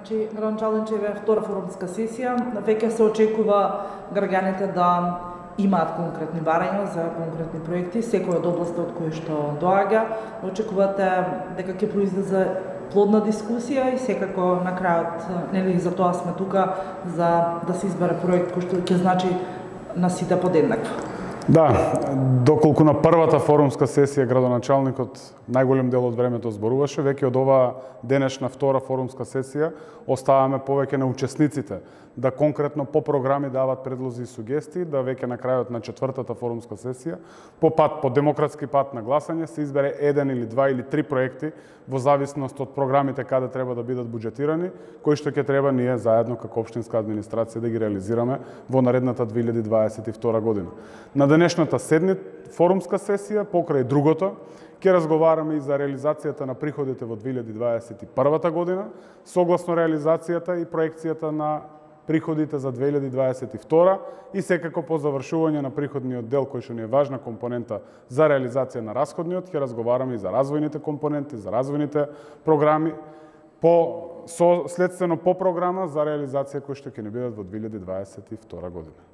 Значи, градоначалниче е втора форумска сесија. Веќе се очекува граѓаните да имаат конкретни барања за конкретни проекти, секој од областите од кои што доаѓа. Очекувате дека ќе произлезе плодна дискусија и секако на крајот, нели за тоа сме тука, за да се избере проект кој што ќе значи на сите подеднакво. Да, доколку на првата форумска сесија градоначалникот најголем дел од времето зборуваше, веќе од оваа денешна втора форумска сесија оставаме повеќе на учесниците да конкретно по програми дават предлози и сугестии, да веќе на крајот на четвртата форумска сесија по демократски пат на гласање се избере еден или два или три проекти во зависност од програмите каде треба да бидат буџетирани, кои што ќе треба ние заедно како општинска администрација да ги реализираме во наредната 2022 година. На денешната форумска сесија, покрај другото, ќе разговараме и за реализацијата на приходите во 2021 година, согласно реализацијата и проекцијата на приходите за 2022 и секако по завршување на приходниот дел, кој што ни е важна компонента за реализација на расходниот, ќе разговараме и за развојните компоненти, за развојните програми, следствено по програма за реализација кои што ќе ни бидат во 2022 година.